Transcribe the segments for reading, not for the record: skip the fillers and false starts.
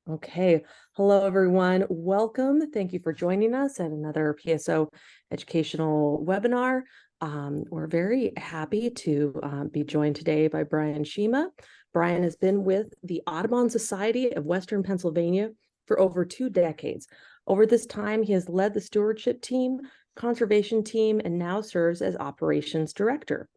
Okay. Hello, everyone. Welcome. Thank you for joining us at another PSO educational webinar. We're very happy to be joined today by Brian Shema. Brian has been with the Audubon Society of Western Pennsylvania for over 2 decades. Over this time, he has led the stewardship team, conservation team, and now serves as operations director.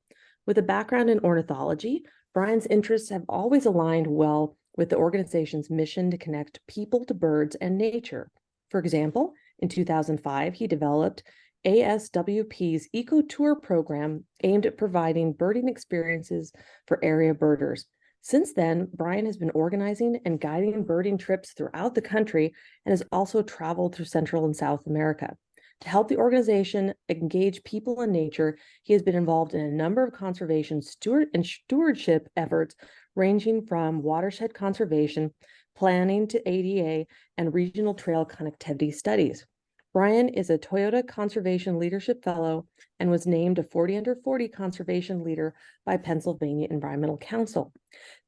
With a background in ornithology, Brian's interests have always aligned well with the organization's mission to connect people to birds and nature. For example, in 2005, he developed ASWP's Eco Tour program aimed at providing birding experiences for area birders. Since then, Brian has been organizing and guiding birding trips throughout the country and has also traveled through Central and South America. To help the organization engage people in nature, he has been involved in a number of conservation stewardship efforts, ranging from watershed conservation, planning to ADA, and regional trail connectivity studies. Brian is a Toyota Conservation Leadership Fellow and was named a 40 Under 40 Conservation Leader by Pennsylvania Environmental Council.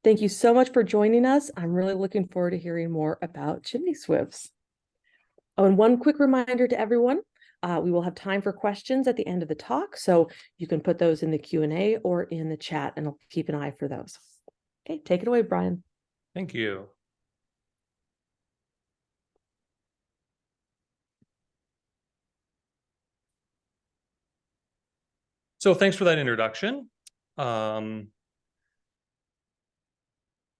Thank you so much for joining us. I'm really looking forward to hearing more about Chimney Swifts. Oh, and one quick reminder to everyone, we will have time for questions at the end of the talk, so you can put those in the Q&A or in the chat, and I'll keep an eye for those. Okay, take it away, Brian. Thank you. So thanks for that introduction.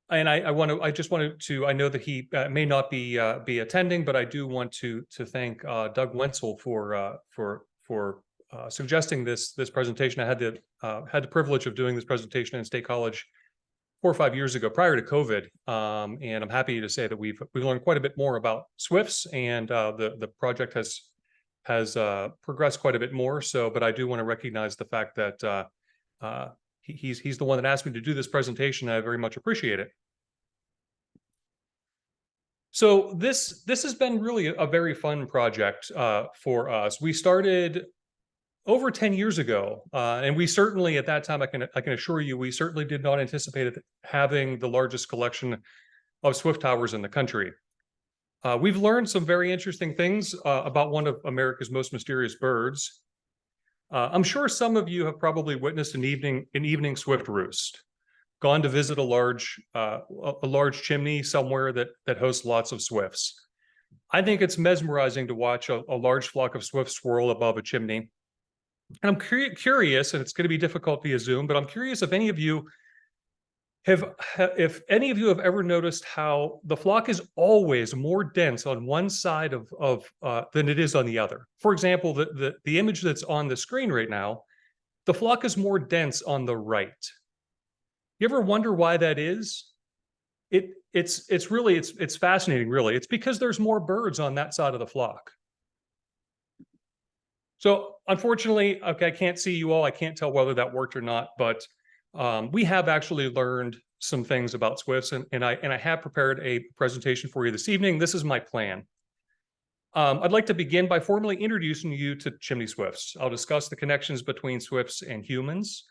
And I just wanted to, I know that he may not be attending, but I do want to thank Doug Wenzel for suggesting this presentation. I had the privilege of doing this presentation in State College 4 or 5 years ago, prior to COVID, and I'm happy to say that we've learned quite a bit more about Swifts, and the project has progressed quite a bit more. So, but I do want to recognize the fact that he's the one that asked me to do this presentation. I very much appreciate it. So this has been really a very fun project for us. We started over 10 years ago, and we certainly, at that time, I can assure you, we certainly did not anticipate having the largest collection of Swift towers in the country. We've learned some very interesting things about one of America's most mysterious birds. I'm sure some of you have probably witnessed an evening swift roost, gone to visit a large chimney somewhere that hosts lots of swifts. I think it's mesmerizing to watch a large flock of swifts swirl above a chimney. And I'm curious, and it's going to be difficult via Zoom, but I'm curious if any of you have ever noticed how the flock is always more dense on one side than it is on the other. For example, the image that's on the screen right now, the flock is more dense on the right. You ever wonder why that is? It's fascinating, really. It's because there's more birds on that side of the flock. So unfortunately, okay, I can't see you all. I can't tell whether that worked or not, but we have actually learned some things about Swifts, and I have prepared a presentation for you this evening. This is my plan. I'd like to begin by formally introducing you to Chimney Swifts. I'll discuss the connections between Swifts and humans,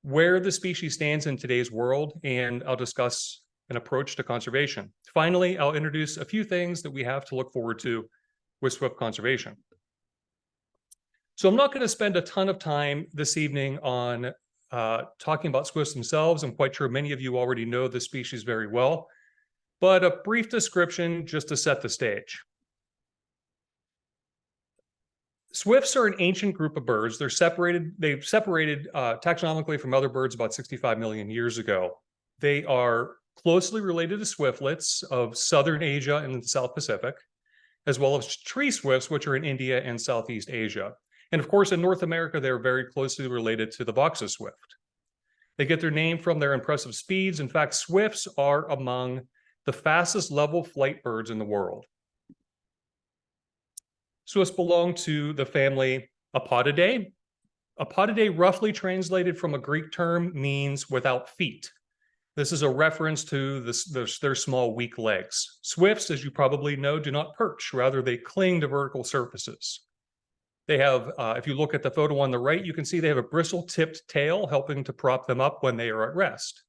where the species stands in today's world, and I'll discuss an approach to conservation. Finally, I'll introduce a few things that we have to look forward to with Swift conservation. So I'm not going to spend a ton of time this evening on talking about Swifts themselves. I'm quite sure many of you already know this species very well, but a brief description just to set the stage. Swifts are an ancient group of birds. They've separated taxonomically from other birds about 65 million years ago. They are closely related to swiftlets of Southern Asia and the South Pacific, as well as tree swifts, which are in India and Southeast Asia. And of course, in North America, they're very closely related to the boxer swift. They get their name from their impressive speeds. In fact, swifts are among the fastest level flight birds in the world. Swifts belong to the family Apotidae. Apotidae, roughly translated from a Greek term, means without feet. This is a reference to their small, weak legs. Swifts, as you probably know, do not perch. Rather, they cling to vertical surfaces. They have, if you look at the photo on the right, you can see they have a bristle-tipped tail helping to prop them up when they are at rest.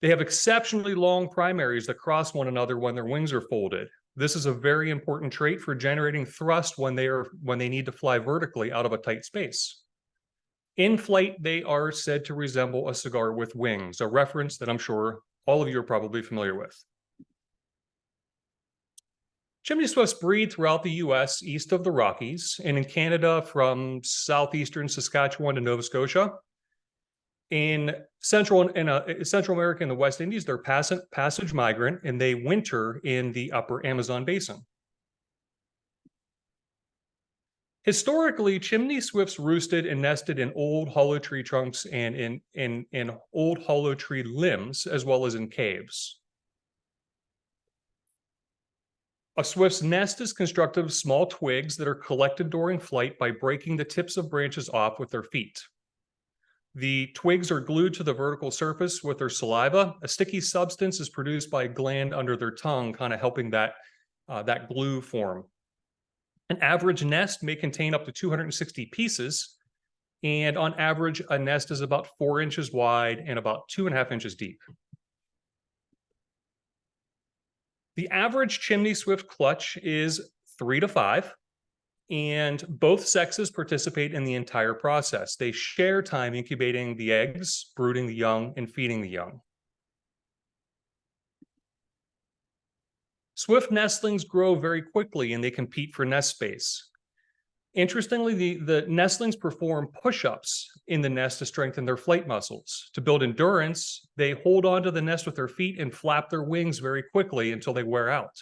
They have exceptionally long primaries that cross one another when their wings are folded. This is a very important trait for generating thrust when they need to fly vertically out of a tight space. In flight, they are said to resemble a cigar with wings, a reference that I'm sure all of you are probably familiar with. Chimney swifts breed throughout the US east of the Rockies and in Canada from southeastern Saskatchewan to Nova Scotia. In Central America and the West Indies, they're passage migrant, and they winter in the upper Amazon basin. Historically, chimney swifts roosted and nested in old hollow tree trunks and in old hollow tree limbs, as well as in caves. A swift's nest is constructed of small twigs that are collected during flight by breaking the tips of branches off with their feet. The twigs are glued to the vertical surface with their saliva. A sticky substance is produced by a gland under their tongue, kind of helping that glue form. An average nest may contain up to 260 pieces, and on average, a nest is about 4 inches wide and about 2.5 inches deep. The average chimney swift clutch is 3 to 5. And both sexes participate in the entire process. They share time incubating the eggs, brooding the young, and feeding the young. Swift nestlings grow very quickly and they compete for nest space. Interestingly, the nestlings perform push-ups in the nest to strengthen their flight muscles. To build endurance, they hold onto the nest with their feet and flap their wings very quickly until they wear out.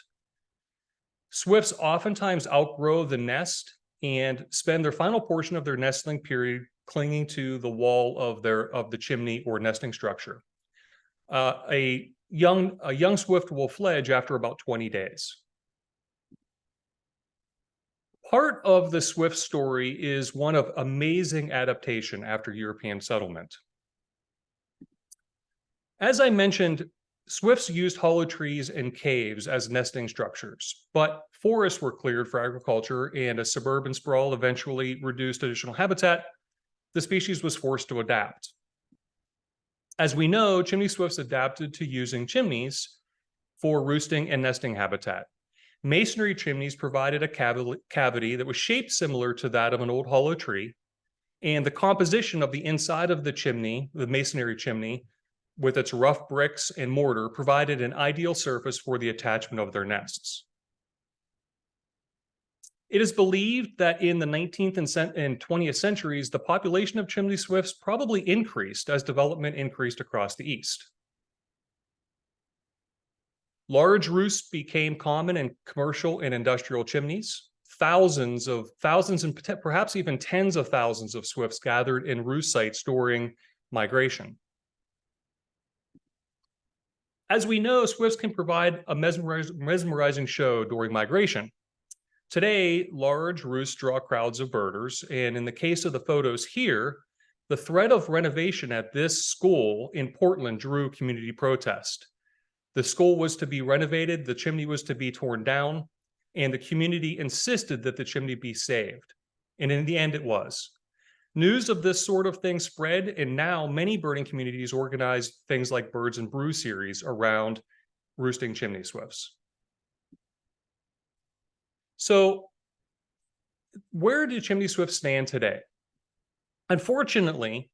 Swifts oftentimes outgrow the nest and spend their final portion of their nestling period clinging to the wall of the chimney or nesting structure. A young swift will fledge after about 20 days. Part of the swift story is one of amazing adaptation after European settlement. As I mentioned, swifts used hollow trees and caves as nesting structures, but forests were cleared for agriculture and a suburban sprawl eventually reduced additional habitat. The species was forced to adapt. As we know, chimney swifts adapted to using chimneys for roosting and nesting habitat. Masonry chimneys provided a cavity that was shaped similar to that of an old hollow tree, and the composition of the inside of the chimney, the masonry chimney, with its rough bricks and mortar, provided an ideal surface for the attachment of their nests. It is believed that in the 19th and 20th centuries, the population of chimney swifts probably increased as development increased across the East. Large roosts became common in commercial and industrial chimneys. Thousands and perhaps even tens of thousands of swifts gathered in roost sites during migration. As we know, swifts can provide a mesmerizing show during migration. Today, large roosts draw crowds of birders, and in the case of the photos here, the threat of renovation at this school in Portland drew community protest. The school was to be renovated, the chimney was to be torn down, and the community insisted that the chimney be saved. And in the end, it was. News of this sort of thing spread, and now many birding communities organize things like Birds and Brew series around roosting chimney swifts. So, where do chimney swifts stand today? Unfortunately,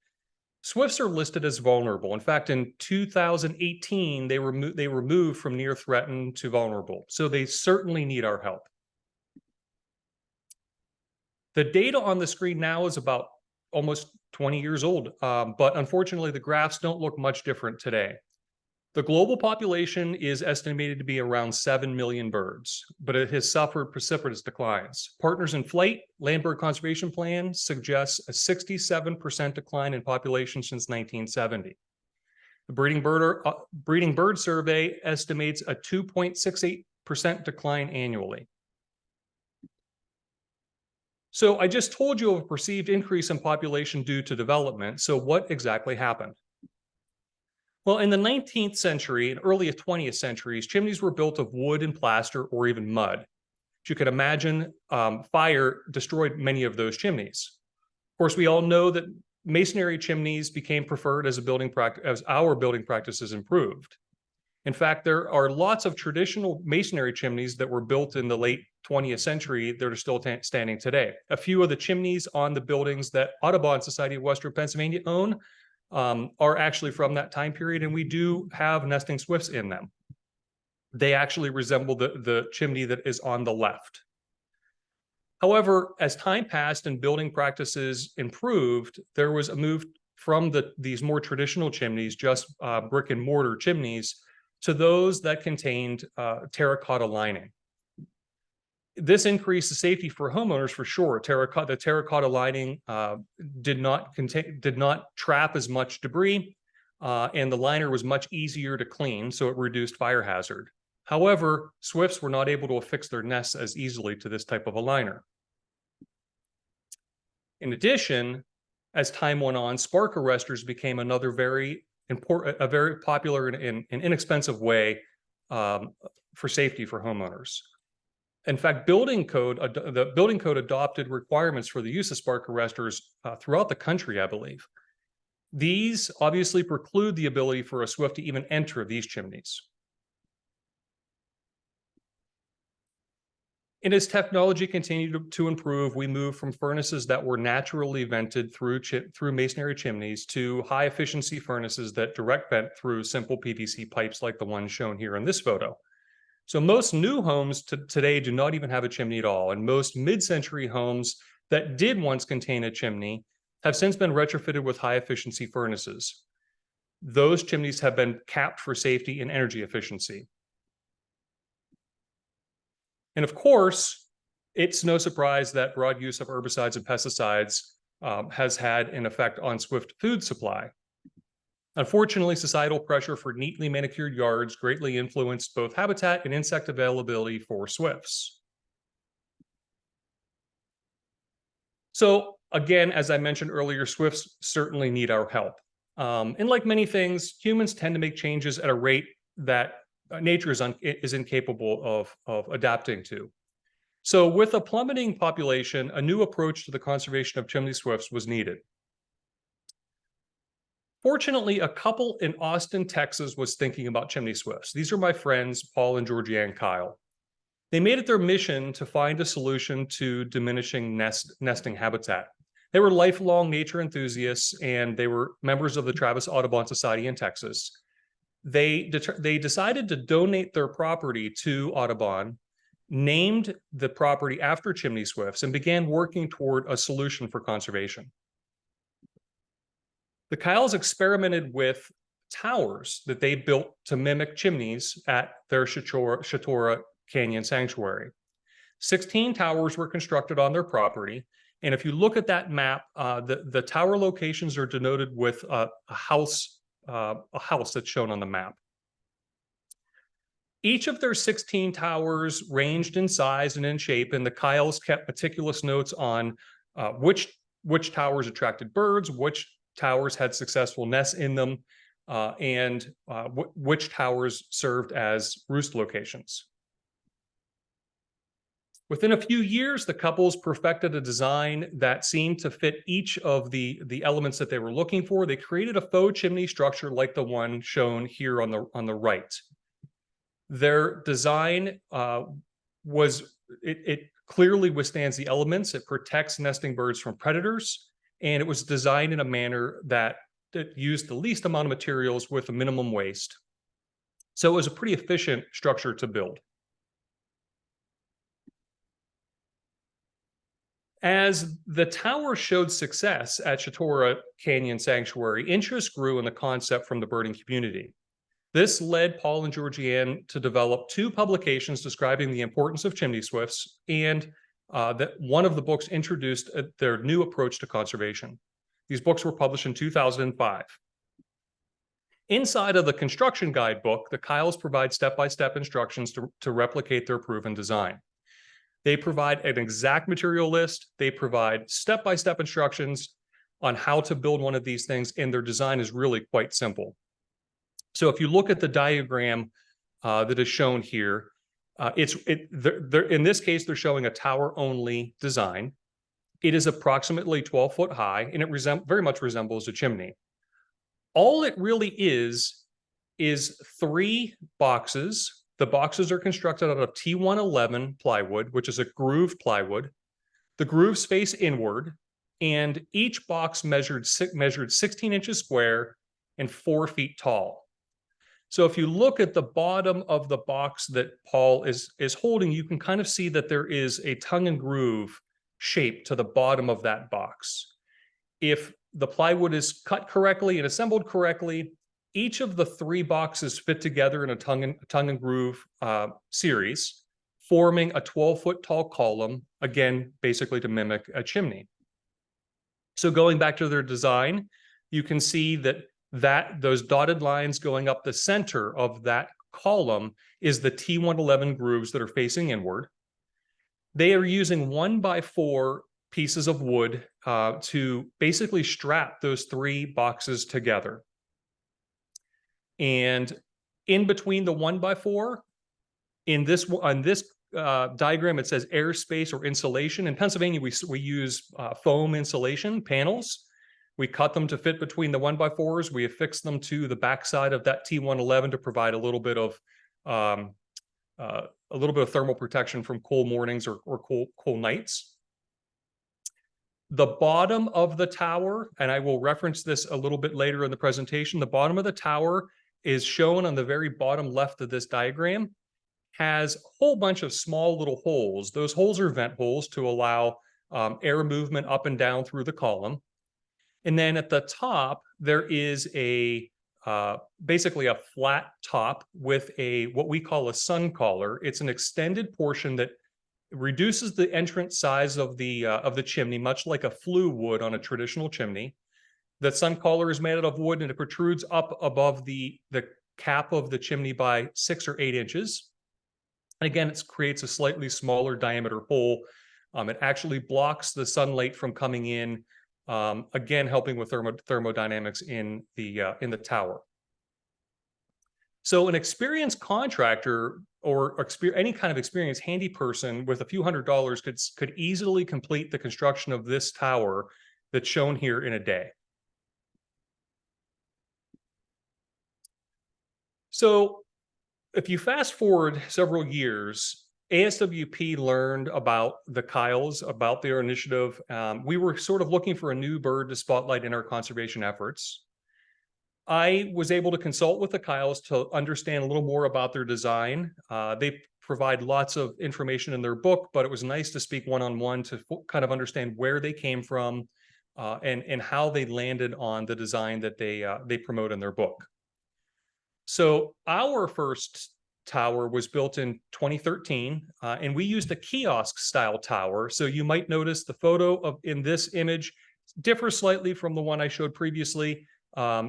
swifts are listed as vulnerable. In fact, in 2018, they were moved from near threatened to vulnerable. So they certainly need our help. The data on the screen now is about almost 20 years old, but unfortunately, the graphs don't look much different today. The global population is estimated to be around 7 million birds, but it has suffered precipitous declines. Partners in Flight Land Bird Conservation Plan suggests a 67% decline in population since 1970. The Breeding Bird Survey estimates a 2.68% decline annually. So I just told you of a perceived increase in population due to development. So what exactly happened? Well, in the 19th century and early 20th centuries, chimneys were built of wood and plaster or even mud. As you could imagine, fire destroyed many of those chimneys. Of course, we all know that masonry chimneys became preferred as a building practice, as our building practices improved. In fact, there are lots of traditional masonry chimneys that were built in the late 20th century that are still standing today. A few of the chimneys on the buildings that Audubon Society of Western Pennsylvania own are actually from that time period, and we do have nesting swifts in them. They actually resemble the chimney that is on the left. However, as time passed and building practices improved, there was a move from these more traditional chimneys, just brick and mortar chimneys, to those that contained terracotta lining. This increased the safety for homeowners for sure. The terracotta lining did not trap as much debris, and the liner was much easier to clean, so it reduced fire hazard. However, swifts were not able to affix their nests as easily to this type of a liner. In addition, as time went on, spark arresters became another very important, a very popular and inexpensive way for safety for homeowners. In fact, the building code adopted requirements for the use of spark arresters throughout the country, I believe. These obviously preclude the ability for a swift to even enter these chimneys. And as technology continued to improve, we moved from furnaces that were naturally vented through masonry chimneys to high efficiency furnaces that direct vent through simple PVC pipes like the one shown here in this photo. So most new homes today do not even have a chimney at all, and most mid-century homes that did once contain a chimney have since been retrofitted with high efficiency furnaces. Those chimneys have been capped for safety and energy efficiency. And of course, it's no surprise that broad use of herbicides and pesticides has had an effect on swift food supply. Unfortunately, societal pressure for neatly manicured yards greatly influenced both habitat and insect availability for swifts. So again, as I mentioned earlier, swifts certainly need our help. And like many things, humans tend to make changes at a rate that nature is incapable of adapting to. So with a plummeting population, a new approach to the conservation of chimney swifts was needed. Fortunately, a couple in Austin, Texas was thinking about chimney swifts. These are my friends, Paul and Georgianne Kyle. They made it their mission to find a solution to diminishing nesting habitat. They were lifelong nature enthusiasts, and they were members of the Travis Audubon Society in Texas. They decided to donate their property to Audubon, named the property after chimney swifts, and began working toward a solution for conservation. The Kyles experimented with towers that they built to mimic chimneys at their Chatora Canyon Sanctuary. 16 towers were constructed on their property, and if you look at that map, the tower locations are denoted with a house that's shown on the map. Each of their 16 towers ranged in size and in shape, and the Kyles kept meticulous notes on which towers attracted birds, which towers had successful nests in them, and which towers served as roost locations. Within a few years, the couples perfected a design that seemed to fit each of the elements that they were looking for. They created a faux chimney structure like the one shown here on the right. Their design it clearly withstands the elements. It protects nesting birds from predators, and it was designed in a manner that used the least amount of materials with a minimum waste. So it was a pretty efficient structure to build. As the tower showed success at Chatora Canyon Sanctuary, interest grew in the concept from the birding community. This led Paul and Georgianne to develop 2 publications describing the importance of chimney swifts, and that one of the books introduced their new approach to conservation. These books were published in 2005. Inside of the construction guidebook, the Kyles provide step-by-step instructions to replicate their proven design. They provide an exact material list. They provide step-by-step instructions on how to build one of these things, and their design is really quite simple. So if you look at the diagram that is shown here, in this case, they're showing a tower-only design. It is approximately 12 foot high, and it very much resembles a chimney. All it really is 3 boxes. The boxes are constructed out of T111 plywood, which is a grooved plywood. The grooves face inward, and each box measured 16 inches square and 4 feet tall. So if you look at the bottom of the box that Paul is holding, you can kind of see that there is a tongue and groove shape to the bottom of that box. If the plywood is cut correctly and assembled correctly, each of the 3 boxes fit together in a tongue and groove series, forming a 12-foot tall column, again, basically to mimic a chimney. So going back to their design, you can see that those dotted lines going up the center of that column is the T111 grooves that are facing inward. They are using 1x4 pieces of wood to basically strap those 3 boxes together. And in between the 1x4, on this diagram, it says airspace or insulation. In Pennsylvania, we use foam insulation panels. We cut them to fit between the 1x4s. We affix them to the backside of that T111 to provide a little bit of thermal protection from cold mornings or cold nights. The bottom of the tower, and I will reference this a little bit later in the presentation, the bottom of the tower is shown on the very bottom left of this diagram, has a whole bunch of small little holes. Those holes are vent holes to allow air movement up and down through the column. And then at the top, there is basically a flat top with what we call a sun collar. It's an extended portion that reduces the entrance size of the chimney, much like a flue would on a traditional chimney. The sun collar is made out of wood, and it protrudes up above the cap of the chimney by 6 or 8 inches. And again, it creates a slightly smaller diameter hole. It actually blocks the sunlight from coming in, again, helping with thermodynamics in the tower. So an experienced contractor or any kind of experienced handy person with a few $100s could easily complete the construction of this tower that's shown here in a day. So if you fast forward several years, ASWP learned about the Kyles, about their initiative. We were sort of looking for a new bird to spotlight in our conservation efforts. I was able to consult with the Kyles to understand a little more about their design. They provide lots of information in their book, but it was nice to speak one-on-one to kind of understand where they came from and how they landed on the design that they promote in their book. So our first tower was built in 2013, and we used a kiosk style tower. So you might notice the photo in this image differs slightly from the one I showed previously,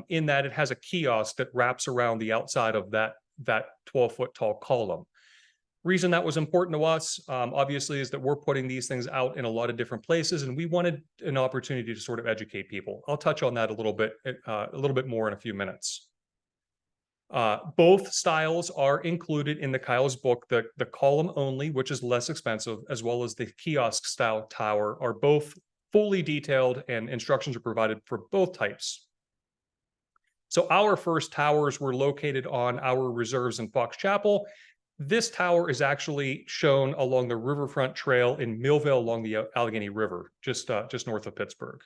in that it has a kiosk that wraps around the outside of that 12-foot tall column. Reason that was important to us, obviously, is that we're putting these things out in a lot of different places, and we wanted an opportunity to sort of educate people. I'll touch on that a little bit more in a few minutes. Both styles are included in the Kyle's book. The column only, which is less expensive, as well as the kiosk style tower, are both fully detailed, and instructions are provided for both types. So our first towers were located on our reserves in Fox Chapel. This tower is actually shown along the Riverfront Trail in Millville along the Allegheny River, just north of Pittsburgh.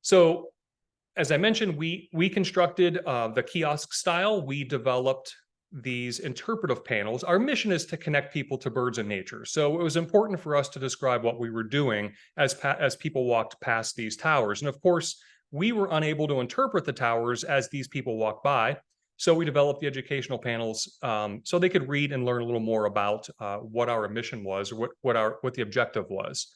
So as I mentioned, we constructed the kiosk style. We developed these interpretive panels. Our mission is to connect people to birds and nature. So it was important for us to describe what we were doing as people walked past these towers. And of course, we were unable to interpret the towers as these people walked by. So we developed the educational panels so they could read and learn a little more about what our mission was, or what the objective was.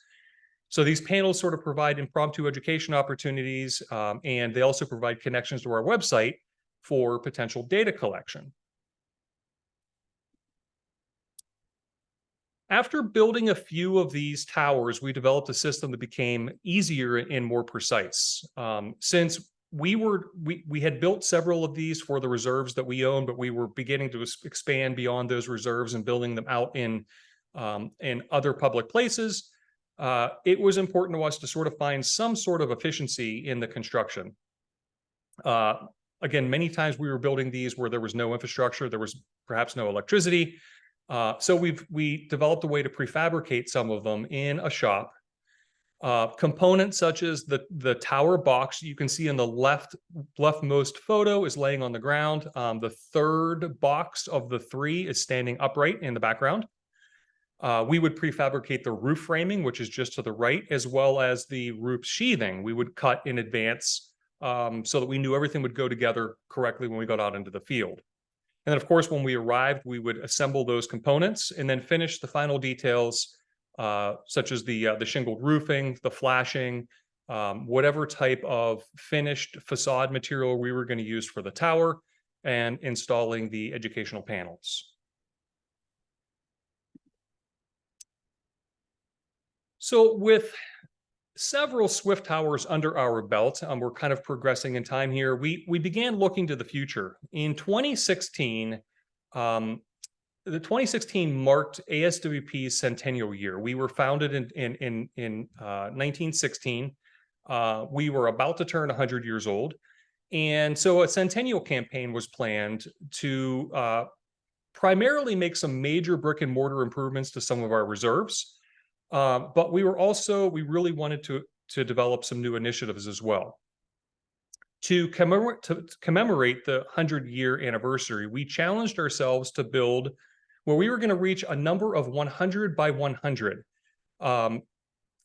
So these panels sort of provide impromptu education opportunities, and they also provide connections to our website for potential data collection. After building a few of these towers, we developed a system that became easier and more precise. Since we had built several of these for the reserves that we own, but we were beginning to expand beyond those reserves and building them out in and other public places, it was important to us to sort of find some sort of efficiency in the construction. Again, many times we were building these where there was no infrastructure, there was perhaps no electricity. So we developed a way to prefabricate some of them in a shop. Components such as the tower box you can see in the leftmost photo is laying on the ground. The third box of the three is standing upright in the background. We would prefabricate the roof framing, which is just to the right, as well as the roof sheathing. We would cut in advance so that we knew everything would go together correctly when we got out into the field. And then, of course, when we arrived, we would assemble those components and then finish the final details, such as the shingled roofing, the flashing, whatever type of finished facade material we were going to use for the tower, and installing the educational panels. So with several Swift towers under our belt, we're kind of progressing in time here. We began looking to the future. In 2016, the 2016 marked ASWP's centennial year. We were founded in 1916. We were about to turn 100 years old. And so a centennial campaign was planned to primarily make some major brick and mortar improvements to some of our reserves. But we really wanted to develop some new initiatives as well. To commemorate the 100-year anniversary, we challenged ourselves to build where we were going to reach a number of 100 by 100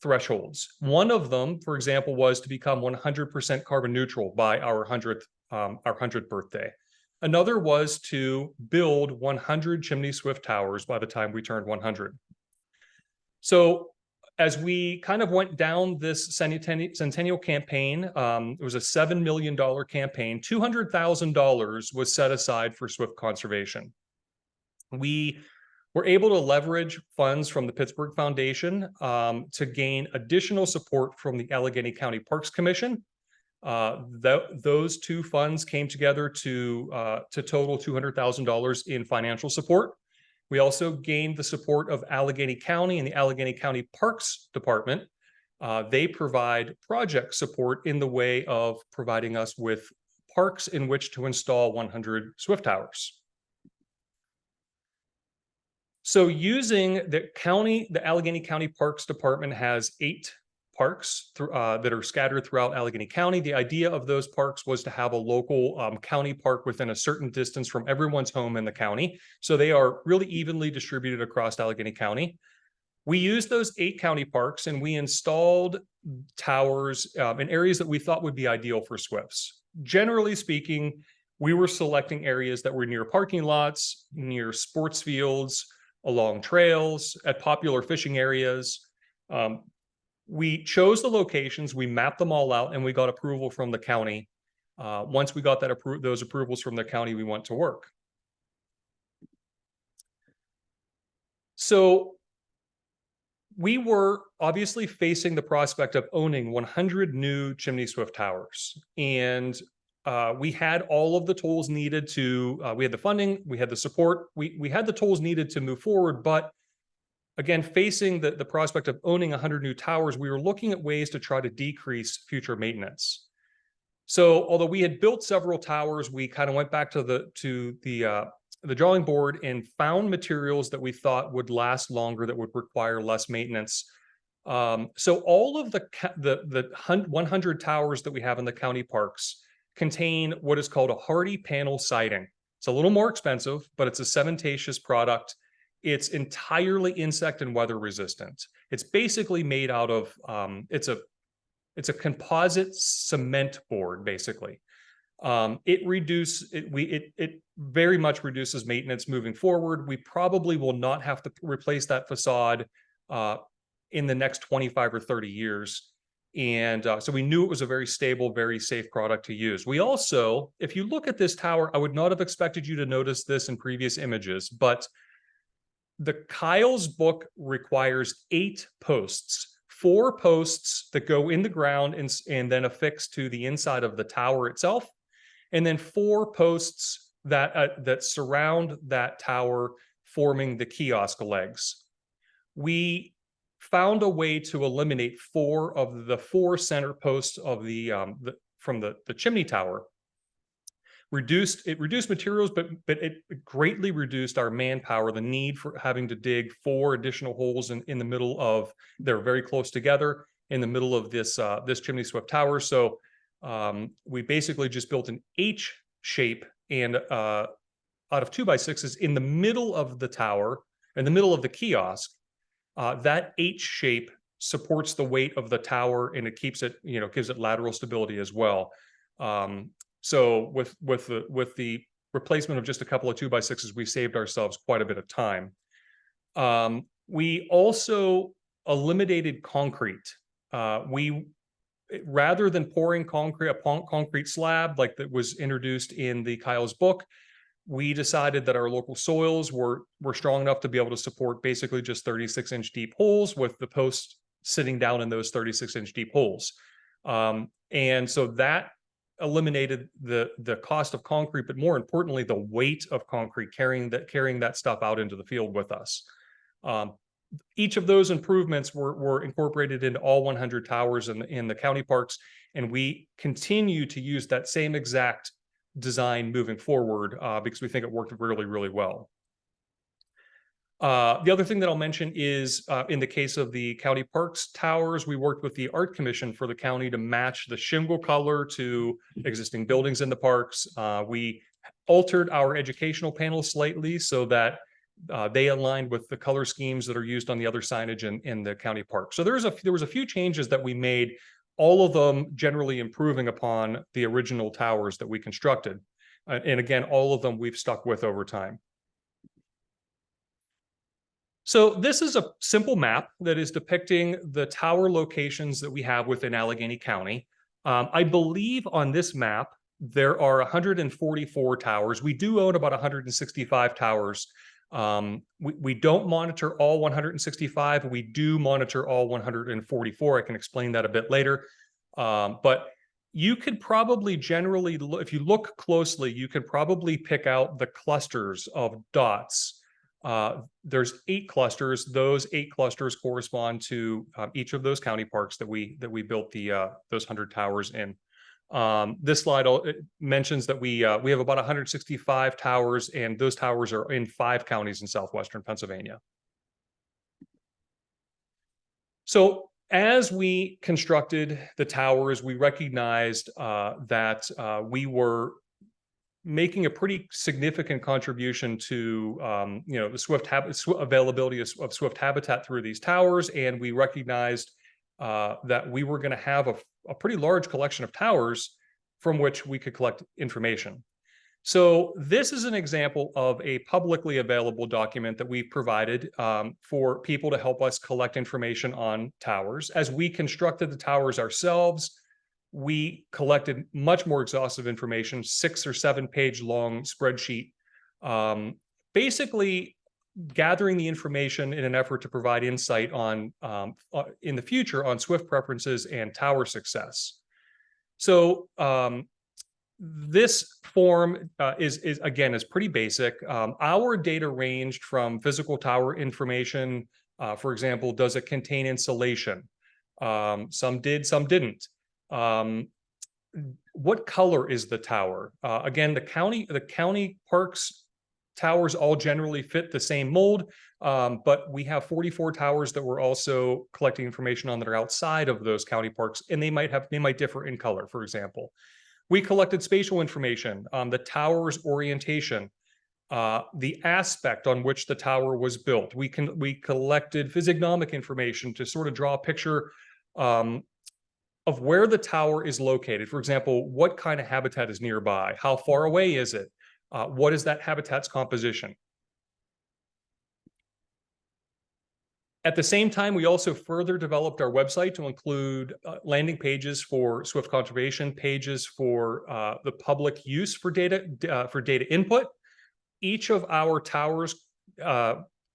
thresholds. One of them, for example, was to become 100% carbon neutral by our 100th birthday. Another was to build 100 Chimney Swift towers by the time we turned 100. So as we kind of went down this centennial campaign, it was a $7 million campaign. $200,000 was set aside for Swift conservation. We were able to leverage funds from the Pittsburgh Foundation to gain additional support from the Allegheny County Parks Commission. Those two funds came together to total $200,000 in financial support. We also gained the support of Allegheny County and the Allegheny County Parks Department. They provide project support in the way of providing us with parks in which to install 100 Swift towers. So using the Allegheny County Parks Department has 8 parks that are scattered throughout Allegheny County. The idea of those parks was to have a local county park within a certain distance from everyone's home in the county. So they are really evenly distributed across Allegheny County. We used those 8 county parks and we installed towers in areas that we thought would be ideal for Swifts. Generally speaking, we were selecting areas that were near parking lots, near sports fields, along trails, at popular fishing areas. We chose the locations, we mapped them all out, and we got approval from the county. Once we got those approvals from the county, we went to work. So we were obviously facing the prospect of owning 100 new Chimney Swift towers. And we had all of the tools needed to, we had the funding, we had the support, we had the tools needed to move forward, but again, facing the prospect of owning 100 new towers, we were looking at ways to try to decrease future maintenance. So although we had built several towers, we kind of went back to the drawing board and found materials that we thought would last longer, that would require less maintenance. So all of the 100 towers that we have in the county parks contain what is called a hardy panel siding. It's a little more expensive, but it's a cementitious product. It's entirely insect and weather resistant. It's basically made out of, it's a composite cement board, basically. It very much reduces maintenance moving forward. We probably will not have to replace that facade in the next 25 or 30 years. And so we knew it was a very stable, very safe product to use. We also, if you look at this tower, I would not have expected you to notice this in previous images, but the Kyle's book requires 8 posts, 4 posts that go in the ground and then affix to the inside of the tower itself, and then 4 posts that surround that tower, forming the kiosk legs. we found a way to eliminate 4 of the 4 center posts of from the chimney tower. It reduced materials, but it greatly reduced our manpower, the need for having to dig 4 additional holes in the middle of, they're very close together, in the middle of this Chimney Swift tower. So we basically just built an H shape and out of 2x6s in the middle of the tower, in the middle of the kiosk. That H shape supports the weight of the tower, and it keeps it, gives it lateral stability as well. So with the replacement of just a couple of 2x6s, we saved ourselves quite a bit of time. We also eliminated concrete. Rather than pouring a concrete slab like that was introduced in the Kyle's book, we decided that our local soils were strong enough to be able to support basically just 36-inch deep holes, with the posts sitting down in those 36-inch deep holes. And so that eliminated the cost of concrete, but more importantly, the weight of concrete, carrying that stuff out into the field with us. Each of those improvements were incorporated into all 100 towers in the county parks, and we continue to use that same exact design moving forward because we think it worked really, really well. The other thing that I'll mention is in the case of the county parks towers, we worked with the art commission for the county to match the shingle color to existing buildings in the parks. We altered our educational panels slightly so that they aligned with the color schemes that are used on the other signage in the county park. So there was a few changes that we made, all of them generally improving upon the original towers that we constructed. And again, all of them we've stuck with over time. So this is a simple map that is depicting the tower locations that we have within Allegheny County. I believe on this map, there are 144 towers. We do own about 165 towers. We don't monitor all 165. We do monitor all 144. I can explain that a bit later. But you could probably generally, if you look closely, you could probably pick out the clusters of dots. There's 8 clusters. Those 8 clusters correspond to each of those county parks that we built those 100 towers in. This slide mentions that we have about 165 towers, and those towers are in 5 counties in southwestern Pennsylvania. So as we constructed the towers, we recognized that we were making a pretty significant contribution to the availability of Swift habitat through these towers, and we recognized that we were going to have a pretty large collection of towers from which we could collect information. So this is an example of a publicly available document that we've provided for people to help us collect information on towers. As we constructed the towers ourselves, we collected much more exhaustive information, 6 or 7 page long spreadsheet, basically gathering the information in an effort to provide insight on in the future on Swift preferences and tower success. So this form is pretty basic. Our data ranged from physical tower information. For example, does it contain insulation? Some did, some didn't. What color is the tower? Again, the county parks towers all generally fit the same mold, but we have 44 towers that we're also collecting information on that are outside of those county parks, and they might differ in color, for example. We collected spatial information on the tower's orientation, the aspect on which the tower was built. We collected physiognomic information to sort of draw a picture of where the tower is located. For example, what kind of habitat is nearby? How far away is it? What is that habitat's composition? At the same time, we also further developed our website to include landing pages for Swift conservation, pages for the public use for data input. Each of our towers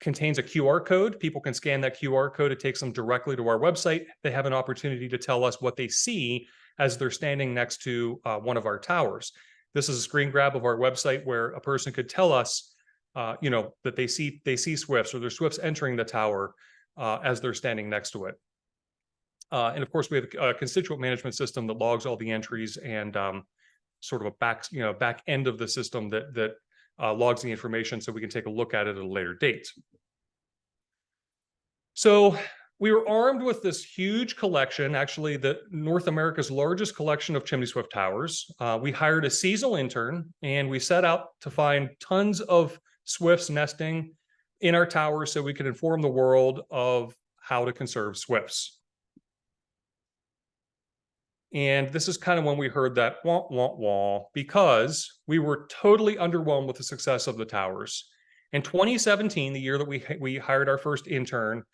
contains a QR code. People can scan that QR code. It takes them directly to our website. They have an opportunity to tell us what they see as they're standing next to one of our towers. This is a screen grab of our website where a person could tell us, that they see Swifts, or there's Swifts entering the tower. as they're standing next to it. And of course, we have a constituent management system that logs all the entries and sort of a back end of the system that logs the information so we can take a look at it at a later date. So we were armed with this huge collection, actually the North America's largest collection of Chimney Swift towers. We hired a seasonal intern and we set out to find tons of swifts nesting in our towers so we could inform the world of how to conserve swifts. And this is kind of when we heard that wah, wah, wah, because we were totally underwhelmed with the success of the towers. In 2017, the year that we hired our first intern,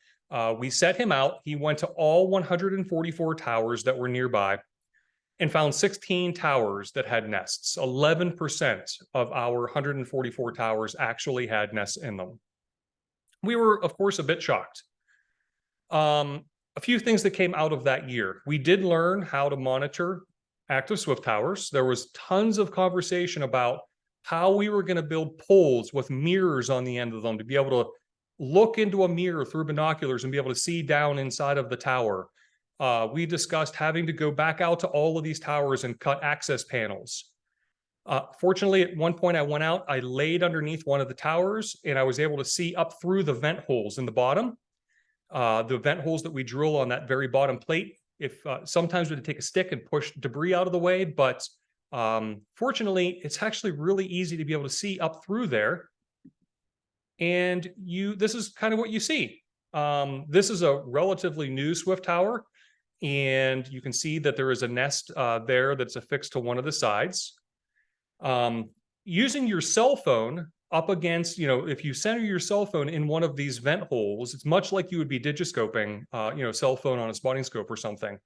we set him out. He went to all 144 towers that were nearby and found 16 towers that had nests. 11% of our 144 towers actually had nests in them. We were, of course, a bit shocked. A few things that came out of that year. We did learn how to monitor active swift towers. There was tons of conversation about how we were going to build poles with mirrors on the end of them to be able to look into a mirror through binoculars and be able to see down inside of the tower. We discussed having to go back out to all of these towers and cut access panels. Fortunately, at one point I went out, I laid underneath one of the towers and I was able to see up through the vent holes in the bottom. The vent holes that we drill on that very bottom plate. If sometimes we had to take a stick and push debris out of the way, but fortunately, it's actually really easy to be able to see up through there. And this is kind of what you see. This is a relatively new Swift tower, and you can see that there is a nest there that's affixed to one of the sides. Using your cell phone up against, if you center your cell phone in one of these vent holes, it's much like you would be digiscoping, cell phone on a spotting scope or something.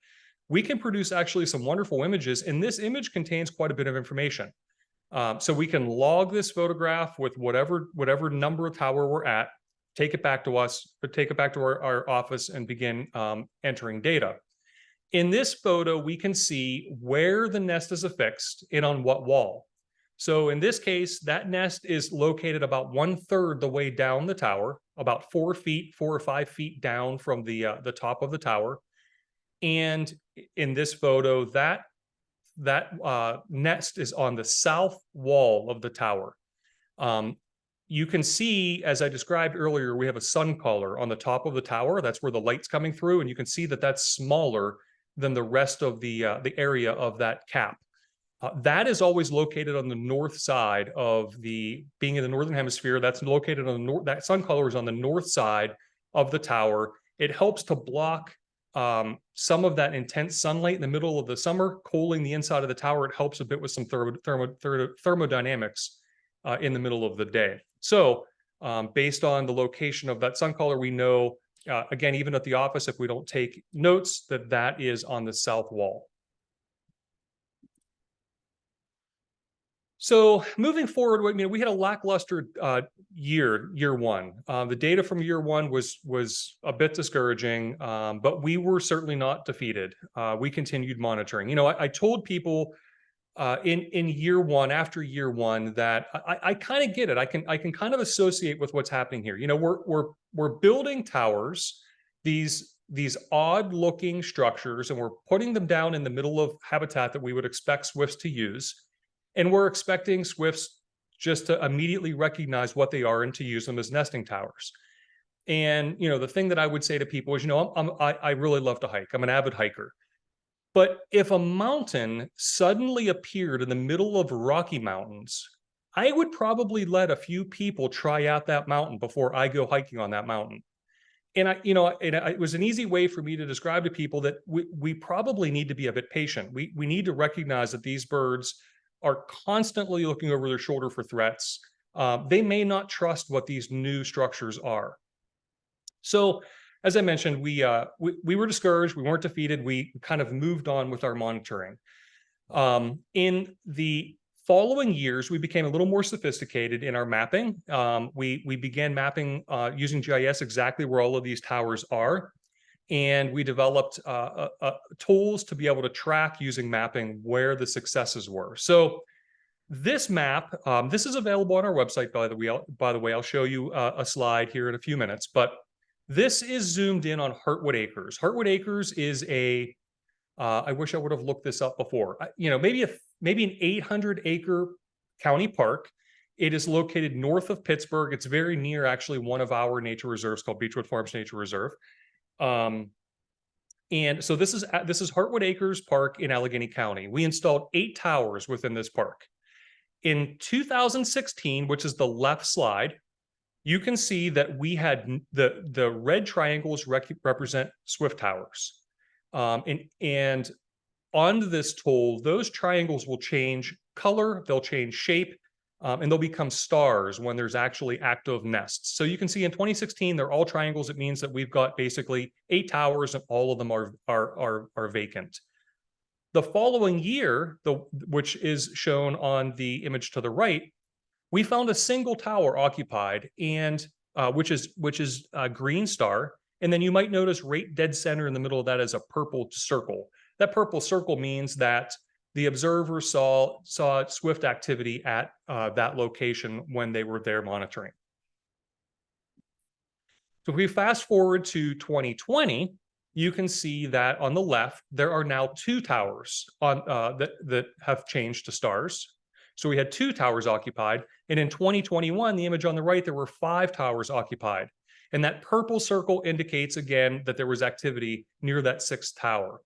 We can produce actually some wonderful images, and this image contains quite a bit of information. So we can log this photograph with whatever number of tower we're at, take it back to us, but take it back to our office and begin entering data. In this photo, we can see where the nest is affixed and on what wall. So in this case, that nest is located about 1/3 the way down the tower, about 4 or 5 feet down from the top of the tower. And in this photo, that nest is on the south wall of the tower. You can see, as I described earlier, we have a sun collar on the top of the tower. That's where the light's coming through, and you can see that that's smaller than the rest of the area of that cap. That is always located on the north side of being in the northern hemisphere. That's located on the north. That sun color is on the north side of the tower. It helps to block some of that intense sunlight in the middle of the summer, cooling the inside of the tower. It helps a bit with some thermodynamics in the middle of the day. So based on the location of that sun color, we know, again, even at the office, if we don't take notes, that is on the south wall. So moving forward, we had a lackluster year one. The data from year one was a bit discouraging, but we were certainly not defeated. We continued monitoring. I told people in year one, after year one, that I kind of get it. I can kind of associate with what's happening here. We're building towers, these odd-looking structures, and we're putting them down in the middle of habitat that we would expect swifts to use. And we're expecting swifts just to immediately recognize what they are and to use them as nesting towers. And, the thing that I would say to people is, I really love to hike. I'm an avid hiker. But if a mountain suddenly appeared in the middle of Rocky Mountains, I would probably let a few people try out that mountain before I go hiking on that mountain. And it was an easy way for me to describe to people that we probably need to be a bit patient. We need to recognize that these birds are constantly looking over their shoulder for threats. They may not trust what these new structures are. So, as I mentioned, we were discouraged. We weren't defeated. We kind of moved on with our monitoring. In the following years, we became a little more sophisticated in our mapping. We began mapping using GIS exactly where all of these towers are. And we developed tools to be able to track using mapping where the successes were. So this map, this is available on our website, by the way. I'll show you a slide here in a few minutes. But This is zoomed in on Heartwood Acres. Heartwood Acres is a, I wish I would have looked this up before. Maybe an 800-acre county park. It is located north of Pittsburgh. It's very near, actually, one of our nature reserves called Beechwood Farms Nature Reserve. And so this is Heartwood Acres Park in Allegheny County. We installed 8 towers within this park. In 2016, which is the left slide, you can see that we had the red triangles represent Swift towers. And on this toll, those triangles will change color, they'll change shape, and they'll become stars when there's actually active nests. So you can see in 2016, they're all triangles. It means that we've got basically 8 towers and all of them are vacant. The following year, which is shown on the image to the right, we found a single tower occupied, and which is a green star. And then you might notice right dead center in the middle of that is a purple circle. That purple circle means that the observer saw swift activity at that location when they were there monitoring. So if we fast forward to 2020, you can see that on the left, there are now 2 towers on that have changed to stars. So we had 2 towers occupied. And in 2021, the image on the right, there were 5 towers occupied. And that purple circle indicates, again, that there was activity near that 6th tower.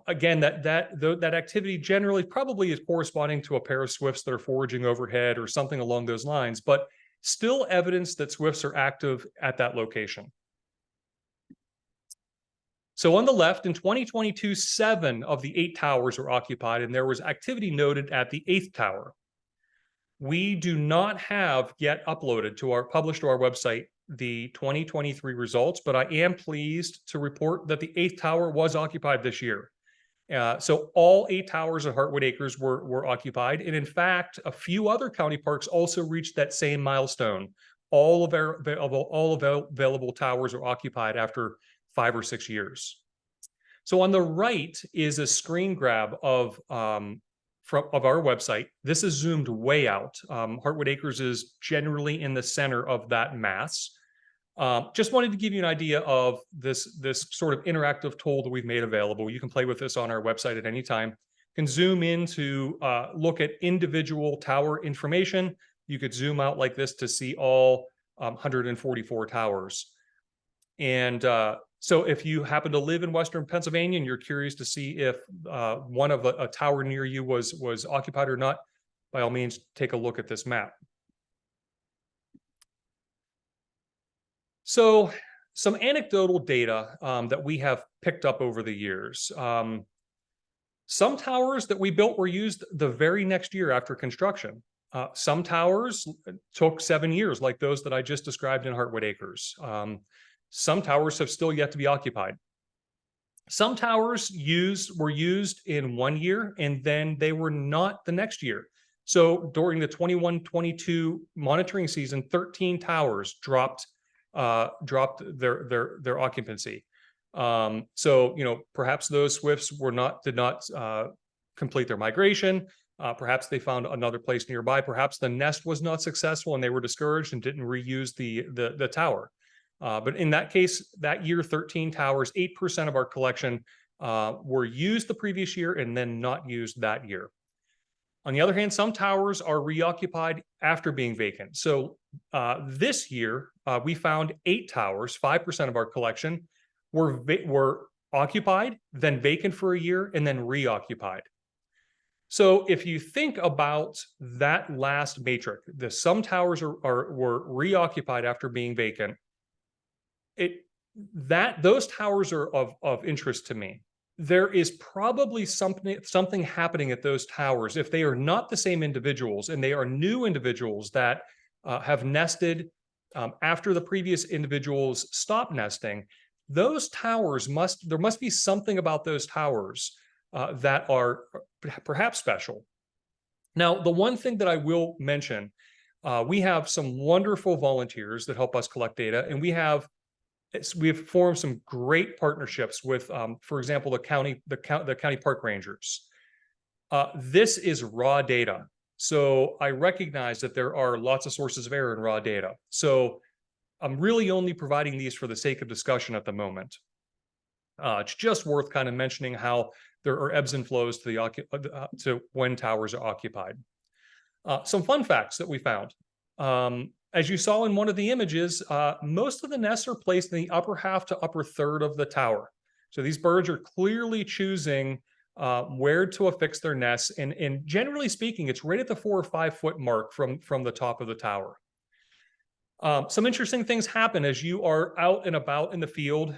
Again, that activity generally probably is corresponding to a pair of swifts that are foraging overhead or something along those lines, but still evidence that swifts are active at that location. So on the left, in 2022, 7 of the 8 towers were occupied, and there was activity noted at the 8th tower. We do not have yet published to our website the 2023 results, but I am pleased to report that the 8th tower was occupied this year. So all 8 towers at Heartwood Acres were occupied. And in fact, a few other county parks also reached that same milestone. All available towers are occupied after 5 or 6 years. So on the right is a screen grab of our website. This is zoomed way out. Heartwood Acres is generally in the center of that mass. Just wanted to give you an idea of this sort of interactive tool that we've made available. You can play with this on our website at any time. You can zoom in to look at individual tower information. You could zoom out like this to see all 144 towers. And so if you happen to live in Western Pennsylvania and you're curious to see if one of a tower near you was occupied or not, by all means, take a look at this map. So some anecdotal data that we have picked up over the years. Some towers that we built were used the very next year after construction. Some towers took 7 years, like those that I just described in Heartwood Acres. Some towers have still yet to be occupied. Some towers were used in 1 year, and then they were not the next year. So during the 21-22 monitoring season, 13 towers dropped their occupancy. So perhaps those swifts did not complete their migration. Perhaps they found another place nearby. Perhaps the nest was not successful and they were discouraged and didn't reuse the tower. But in that case, that year, 13 towers, 8% of our collection were used the previous year and then not used that year. On the other hand, some towers are reoccupied after being vacant. So this year, we found 8 towers, 5% of our collection, were occupied, then vacant for a year, and then reoccupied. So if you think about that last matrix, some towers were reoccupied after being vacant, those towers are of interest to me. There is probably something happening at those towers. If they are not the same individuals and they are new individuals that have nested after the previous individuals stopped nesting, those towers there must be something about those towers that are perhaps special. Now, the one thing that I will mention, we have some wonderful volunteers that help us collect data, and we've formed some great partnerships with, for example, the county park rangers. This is raw data. So I recognize that there are lots of sources of error in raw data. So I'm really only providing these for the sake of discussion at the moment. It's just worth kind of mentioning how there are ebbs and flows to when towers are occupied. Some fun facts that we found. As you saw in one of the images, most of the nests are placed in the upper half to upper third of the tower. So these birds are clearly choosing where to affix their nests. And generally speaking, it's right at the 4 or 5 foot mark from the top of the tower. Some interesting things happen as you are out and about in the field,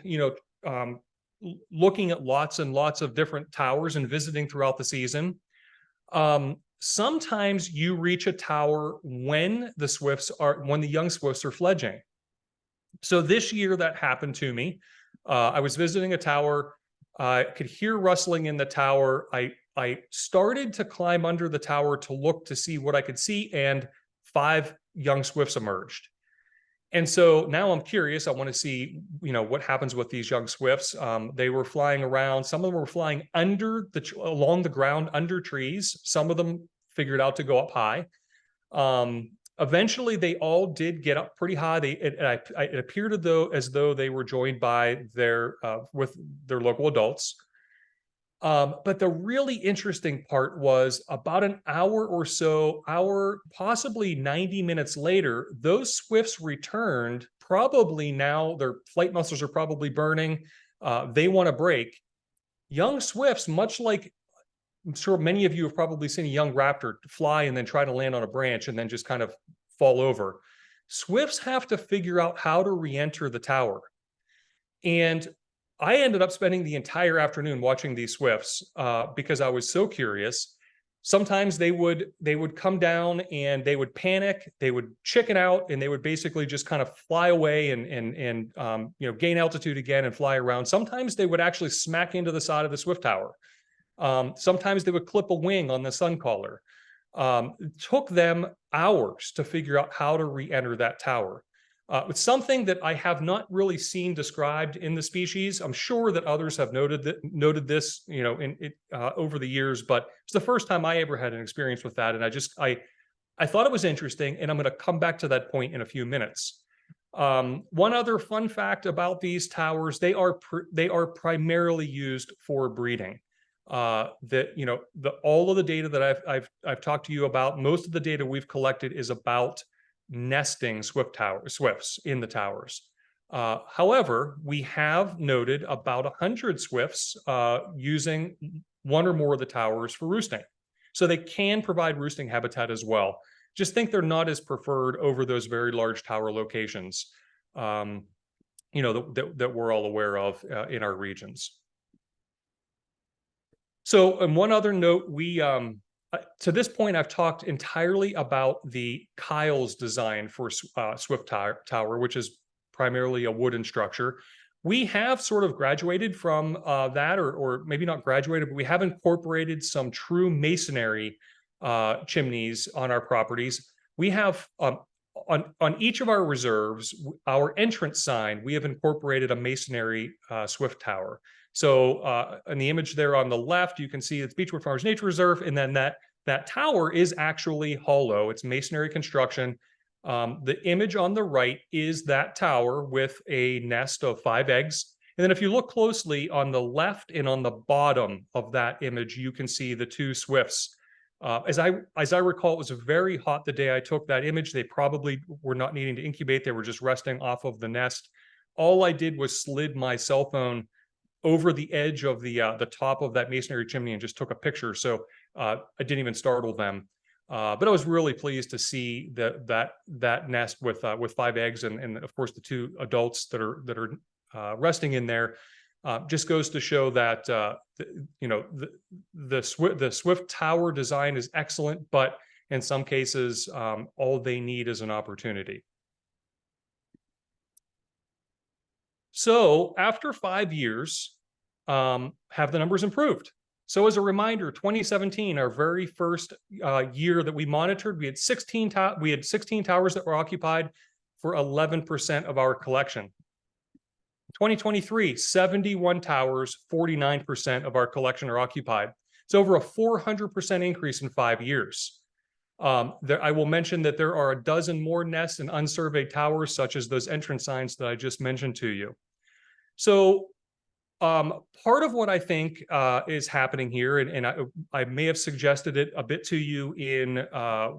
looking at lots and lots of different towers and visiting throughout the season. Sometimes you reach a tower when the young swifts are fledging. So this year that happened to me. I was visiting a tower. I could hear rustling in the tower. I started to climb under the tower to look to see what I could see, and 5 young swifts emerged. And so now I'm curious. I want to see, what happens with these young swifts. They were flying around. Some of them were flying along the ground under trees. Some of them figured out to go up high. Eventually, they all did get up pretty high. It appeared as though they were joined by with their local adults. But the really interesting part was about an hour or so, possibly 90 minutes later, those swifts returned. Probably now their flight muscles are probably burning. They want to break. Young swifts, much like I'm sure many of you have probably seen a young raptor fly and then try to land on a branch and then just kind of fall over. Swifts have to figure out how to re-enter the tower. And I ended up spending the entire afternoon watching these swifts because I was so curious. Sometimes they would come down and they would panic, they would chicken out, and they would basically just kind of fly away and gain altitude again and fly around. Sometimes they would actually smack into the side of the swift tower. Sometimes they would clip a wing on the sun caller. It took them hours to figure out how to re-enter that tower. It's something that I have not really seen described in the species. I'm sure that others have noted this, over the years, but it's the first time I ever had an experience with that. And I thought it was interesting, and I'm going to come back to that point in a few minutes. One other fun fact about these towers: they are primarily used for breeding. All of the data that I've talked to you about, most of the data we've collected is about nesting swifts in the towers. However, we have noted about 100 swifts using one or more of the towers for roosting. So they can provide roosting habitat as well. Just think they're not as preferred over those very large tower locations, that we're all aware of in our regions. So, and one other note, to this point, I've talked entirely about the Kyle's design for Swift Tower, which is primarily a wooden structure. We have sort of graduated from that, or maybe not graduated, but we have incorporated some true masonry chimneys on our properties. We have, on each of our reserves, our entrance sign, we have incorporated a masonry Swift Tower. So in the image there on the left, you can see it's Beechwood Farms Nature Reserve, and then that tower is actually hollow. It's masonry construction. The image on the right is that tower with a nest of 5 eggs. And then if you look closely on the left and on the bottom of that image, you can see the 2 swifts. As I recall, it was very hot the day I took that image. They probably were not needing to incubate. They were just resting off of the nest. All I did was slid my cell phone over the edge of the top of that masonry chimney and just took a picture. So I didn't even startle them. But I was really pleased to see that nest with 5 eggs and of course the 2 adults that are resting in there. Just goes to show that the Swift Tower design is excellent, but in some cases all they need is an opportunity. So after 5 years, have the numbers improved? So as a reminder, 2017, our very first year that we monitored, we had 16 towers that were occupied for 11% of our collection. 2023, 71 towers, 49% of our collection are occupied. It's over a 400% increase in 5 years. I will mention that there are a dozen more nests and unsurveyed towers, such as those entrance signs that I just mentioned to you. So part of what I think is happening here, and I may have suggested it a bit to you in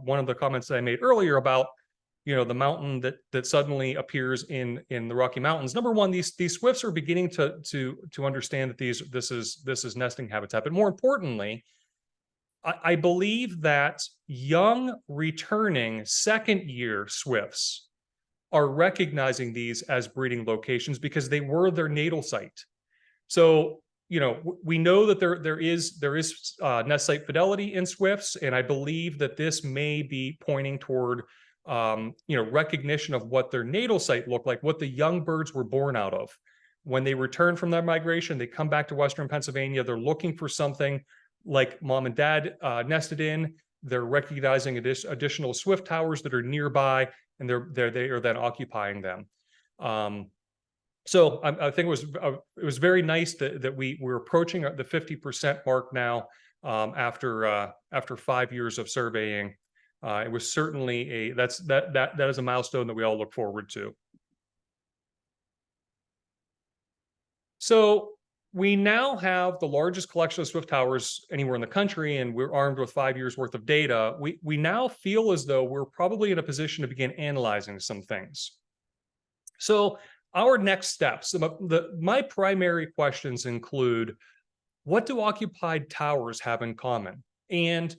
one of the comments that I made earlier about, the mountain that suddenly appears in the Rocky Mountains. Number one, these swifts are beginning to understand that this is nesting habitat. But more importantly, I believe that young returning second-year swifts are recognizing these as breeding locations because they were their natal site. So, we know that there is nest site fidelity in swifts, and I believe that this may be pointing toward, recognition of what their natal site looked like, what the young birds were born out of. When they return from their migration, they come back to Western Pennsylvania. They're looking for something like mom and dad nested in. They're recognizing additional swift towers that are nearby, and they are then occupying them. So I think it was very nice that we're approaching the 50% mark now after 5 years of surveying. It was certainly that is a milestone that we all look forward to. So we now have the largest collection of swift towers anywhere in the country, and we're armed with 5 years worth of data. We now feel as though we're probably in a position to begin analyzing some things. So our next steps, my primary questions include, what do occupied towers have in common? And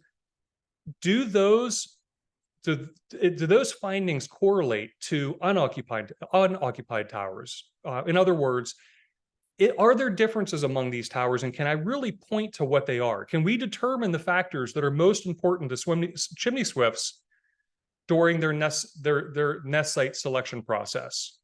do those findings correlate to unoccupied towers? In other words, are there differences among these towers, and can I really point to what they are? Can we determine the factors that are most important to chimney swifts during their nest site selection process?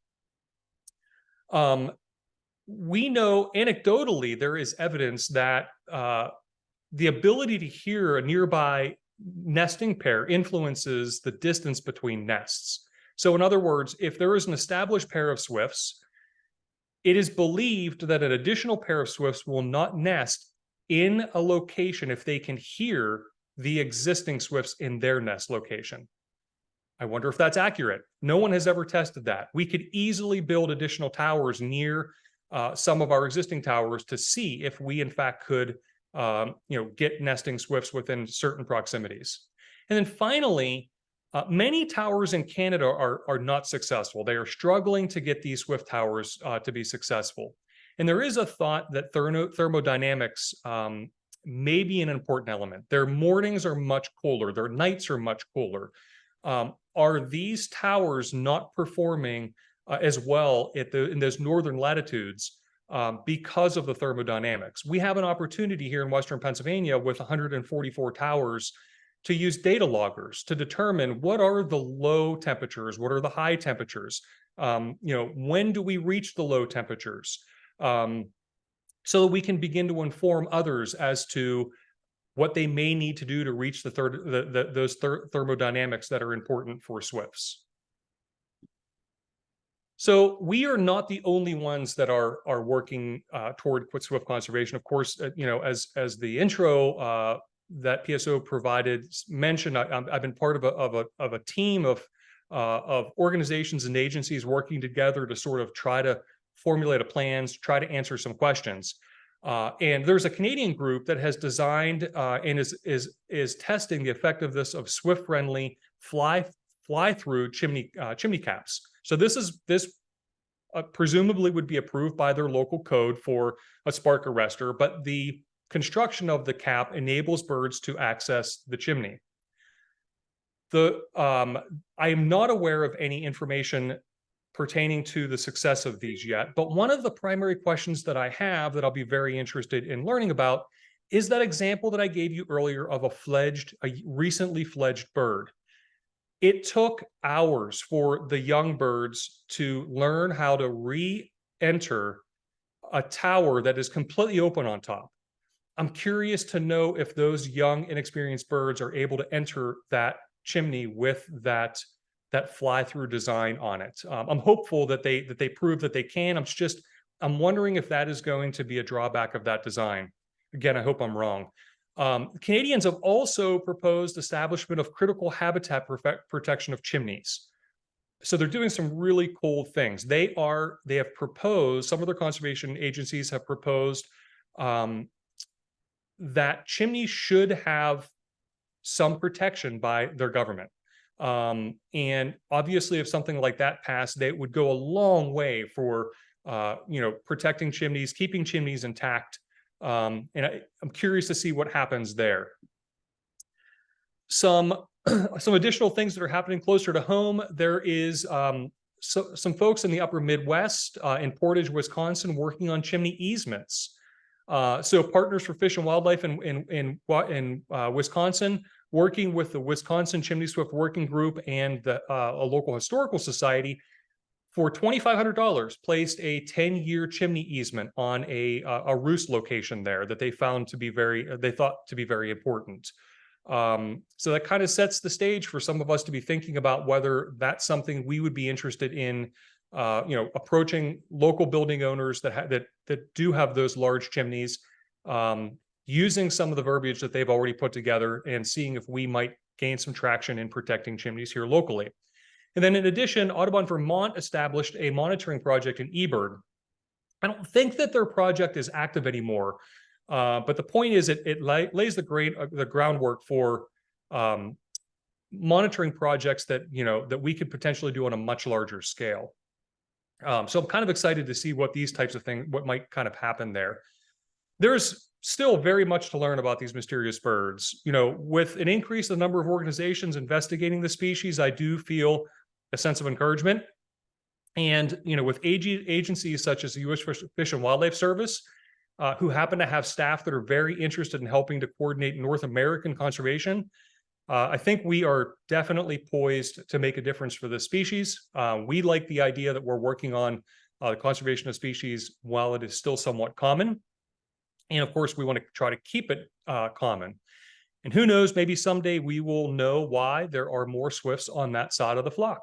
We know anecdotally there is evidence that the ability to hear a nearby nesting pair influences the distance between nests. So in other words, if there is an established pair of swifts, it is believed that an additional pair of swifts will not nest in a location if they can hear the existing swifts in their nest location. I wonder if that's accurate. No one has ever tested that. We could easily build additional towers near some of our existing towers to see if we, in fact, could get nesting swifts within certain proximities. And then finally, many towers in Canada are not successful. They are struggling to get these swift towers to be successful. And there is a thought that thermodynamics may be an important element. Their mornings are much cooler. Their nights are much cooler. Are these towers not performing as well in those northern latitudes because of the thermodynamics? We have an opportunity here in Western Pennsylvania with 144 towers to use data loggers to determine what are the low temperatures, what are the high temperatures, when do we reach the low temperatures, so that we can begin to inform others as to what they may need to do to reach those thermodynamics that are important for swifts. So we are not the only ones that are working toward swift conservation. Of course, as the intro that PSO provided mentioned, I've been part of a team of organizations and agencies working together to sort of try to formulate a plan, try to answer some questions. And there's a Canadian group that has designed and is testing the effectiveness of swift-friendly fly-through chimney caps. So this presumably would be approved by their local code for a spark arrestor, but the construction of the cap enables birds to access the chimney. I am not aware of any information pertaining to the success of these yet, but one of the primary questions that I have that I'll be very interested in learning about is that example that I gave you earlier of a recently fledged bird. It took hours for the young birds to learn how to re-enter a tower that is completely open on top. I'm curious to know if those young, inexperienced birds are able to enter that chimney with that fly-through design on it. I'm hopeful that they prove that they can. I'm wondering if that is going to be a drawback of that design. Again, I hope I'm wrong. Canadians have also proposed establishment of critical habitat protection of chimneys. So they're doing some really cool things. They have proposed, some of their conservation agencies have proposed that chimneys should have some protection by their government. And obviously, if something like that passed, they would go a long way for protecting chimneys, keeping chimneys intact. And I'm curious to see what happens there. Some additional things that are happening closer to home. There is some folks in the upper Midwest, in Portage, Wisconsin, working on chimney easements. So Partners for Fish and Wildlife in Wisconsin, working with the Wisconsin Chimney Swift Working Group and a local historical society, for $2,500, placed a 10-year chimney easement on a roost location there that they found to be they thought to be very important. So that kind of sets the stage for some of us to be thinking about whether that's something we would be interested in, approaching local building owners that do have those large chimneys, using some of the verbiage that they've already put together and seeing if we might gain some traction in protecting chimneys here locally. And then in addition, Audubon Vermont established a monitoring project in eBird. I don't think that their project is active anymore, but the point is it lays the groundwork for monitoring projects that we could potentially do on a much larger scale. So I'm kind of excited to see what these types of things, what might kind of happen there. There's still very much to learn about these mysterious birds. With an increase in the number of organizations investigating the species, I do feel a sense of encouragement. And, with agencies such as the U.S. Fish and Wildlife Service, who happen to have staff that are very interested in helping to coordinate North American conservation, I think we are definitely poised to make a difference for this species. We like the idea that we're working on the conservation of species while it is still somewhat common. And of course, we want to try to keep it common. And who knows, maybe someday we will know why there are more swifts on that side of the flock.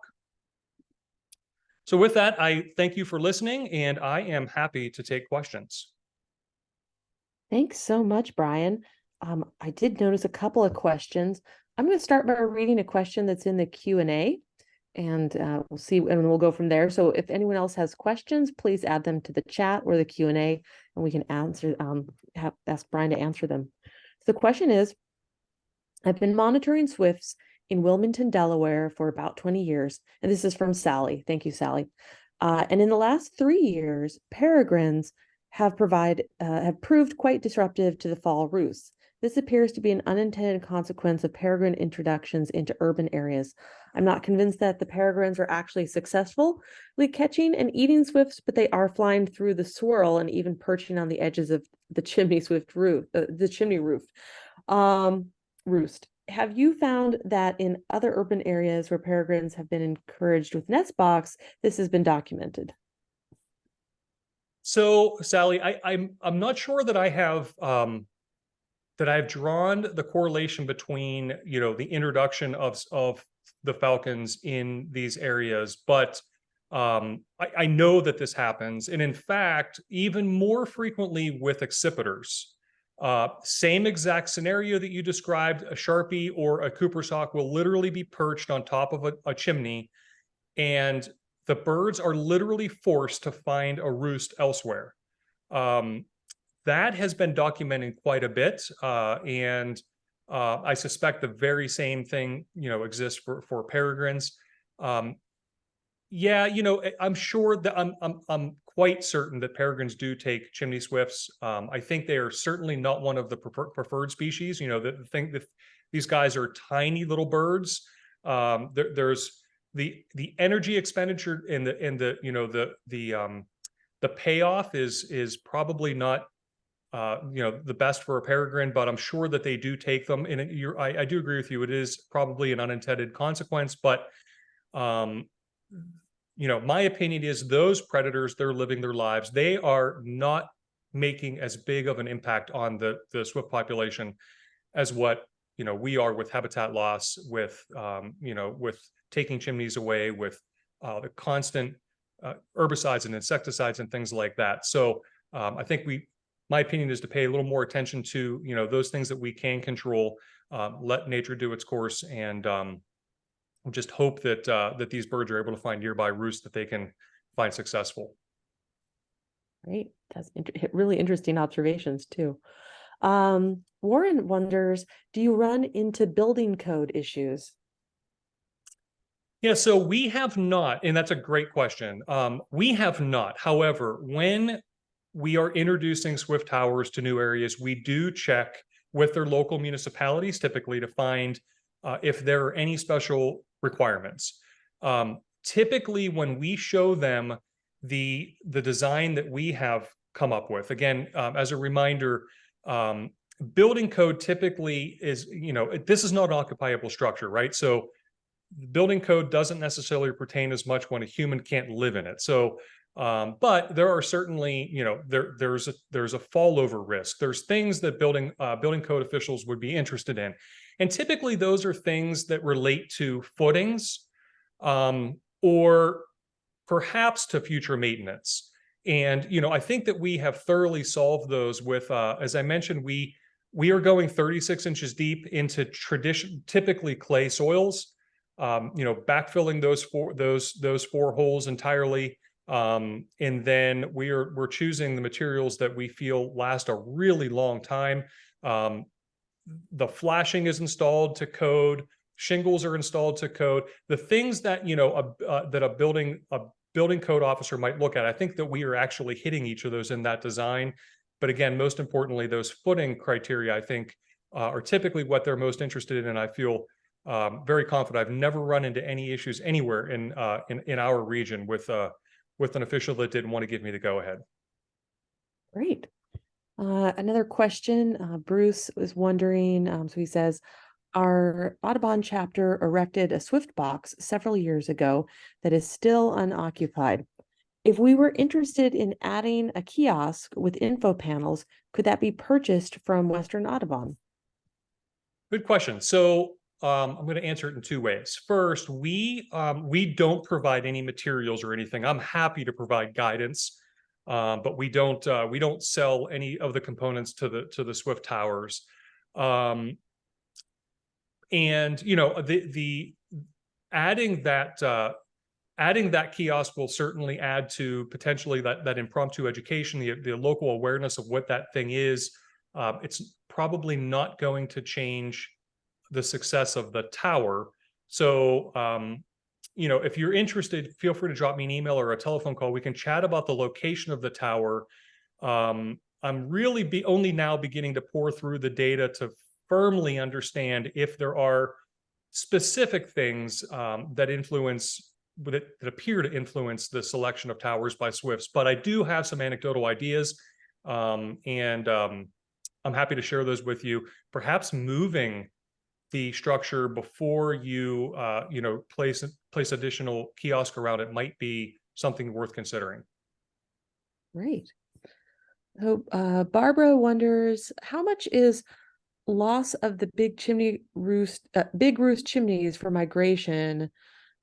So with that, I thank you for listening, and I am happy to take questions. Thanks so much, Brian. I did notice a couple of questions. I'm going to start by reading a question that's in the Q&A, and we'll see, and we'll go from there. So if anyone else has questions, please add them to the chat or the Q&A, and we can answer. Ask Brian to answer them. So the question is, I've been monitoring swifts in Wilmington, Delaware for about 20 years. And this is from Sally. Thank you, Sally. And in the last 3 years, peregrines have proved quite disruptive to the fall roosts. This appears to be an unintended consequence of peregrine introductions into urban areas. I'm not convinced that the peregrines are actually successfully catching and eating swifts, but they are flying through the swirl and even perching on the edges of the chimney swift roof, the chimney roof roost. Have you found that in other urban areas where peregrines have been encouraged with nest box, this has been documented? So, Sally, I'm not sure that I have that I've drawn the correlation between the introduction of the falcons in these areas, but I know that this happens, and in fact, even more frequently with accipiters. Same exact scenario that you described, a Sharpie or a Cooper's hawk will literally be perched on top of a chimney, and the birds are literally forced to find a roost elsewhere. That has been documented quite a bit, and I suspect the very same thing exists for peregrines. Yeah, I'm sure that I'm quite certain that peregrines do take chimney swifts. I think they are certainly not one of the preferred species. The thing that these guys are tiny little birds. There's the energy expenditure and the payoff is probably not the best for a peregrine, but I'm sure that they do take them. And I do agree with you. It is probably an unintended consequence, but my opinion is those predators, they're living their lives. They are not making as big of an impact on the swift population as what we are with habitat loss, with with taking chimneys away, with the constant herbicides and insecticides and things like that. So I think my opinion is to pay a little more attention to, those things that we can control, let nature do its course, and just hope that that these birds are able to find nearby roosts that they can find successful. Great. That's really interesting observations too. Warren wonders, do you run into building code issues? Yeah, so we have not, and that's a great question. We have not. However, when we are introducing Swift towers to new areas, we do check with their local municipalities typically to find if there are any special requirements. Typically, when we show them the design that we have come up with, again, as a reminder, building code typically is, this is not an occupiable structure, right? So building code doesn't necessarily pertain as much when a human can't live in it. So, but there are certainly, there's a fallover risk. There's things that building code officials would be interested in, and typically those are things that relate to footings, or perhaps to future maintenance. And I think that we have thoroughly solved those with, as I mentioned, we are going 36 inches deep into typically clay soils. Backfilling those four holes entirely, and then we're choosing the materials that we feel last a really long time. The flashing is installed to code, shingles are installed to code. The things that that a building code officer might look at, I think that we are actually hitting each of those in that design. But again, most importantly, those footing criteria, I think, are typically what they're most interested in, and I feel very confident. I've never run into any issues anywhere in our region with an official that didn't want to give me the go ahead. Great. Another question, Bruce was wondering, so he says, our Audubon chapter erected a Swift box several years ago that is still unoccupied. If we were interested in adding a kiosk with info panels, could that be purchased from Western Audubon? Good question. So I'm going to answer it in two ways. First, we don't provide any materials or anything. I'm happy to provide guidance, but we don't sell any of the components to the Swift towers. And the adding that kiosk will certainly add to potentially that impromptu education, the local awareness of what that thing is. It's probably not going to change the success of the tower. So, if you're interested, feel free to drop me an email or a telephone call. We can chat about the location of the tower. I'm really only now beginning to pour through the data to firmly understand if there are specific things that appear to influence the selection of towers by Swifts. But I do have some anecdotal ideas, and I'm happy to share those with you. Perhaps moving the structure before you place additional kiosk around it might be something worth considering. Great. So Barbara wonders, how much is loss of the big roost chimneys for migration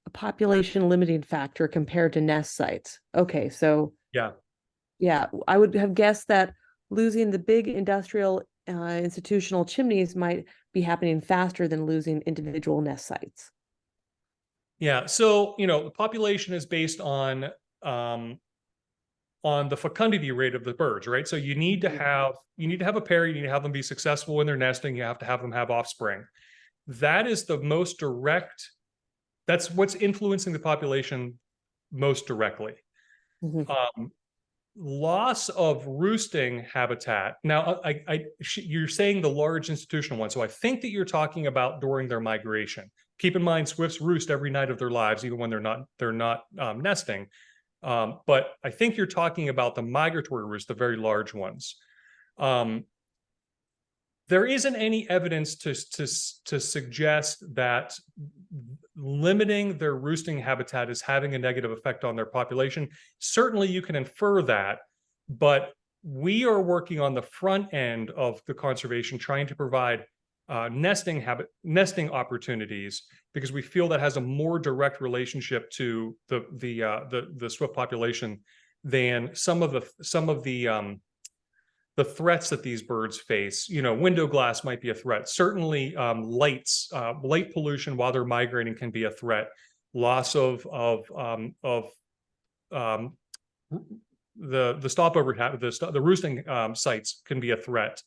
a population limiting factor compared to nest sites? Okay, so yeah, I would have guessed that losing the big industrial institutional chimneys might be happening faster than losing individual nest sites. Yeah, so the population is based on the fecundity rate of the birds, right? So you need to have a pair, you need to have them be successful in their nesting, you have to have them have offspring. That is the most direct, that's what's influencing the population most directly. Loss of roosting habitat. Now, you're saying the large institutional one, so I think that you're talking about during their migration. Keep in mind, Swifts roost every night of their lives, even when they're not nesting. But I think you're talking about the migratory roost, the very large ones. There isn't any evidence to suggest that limiting their roosting habitat is having a negative effect on their population. Certainly you can infer that, but we are working on the front end of the conservation, trying to provide nesting opportunities, because we feel that has a more direct relationship to the Swift population than some of the the threats that these birds face. Window glass might be a threat. Certainly, light pollution while they're migrating can be a threat. Loss of the stopover, the roosting sites can be a threat.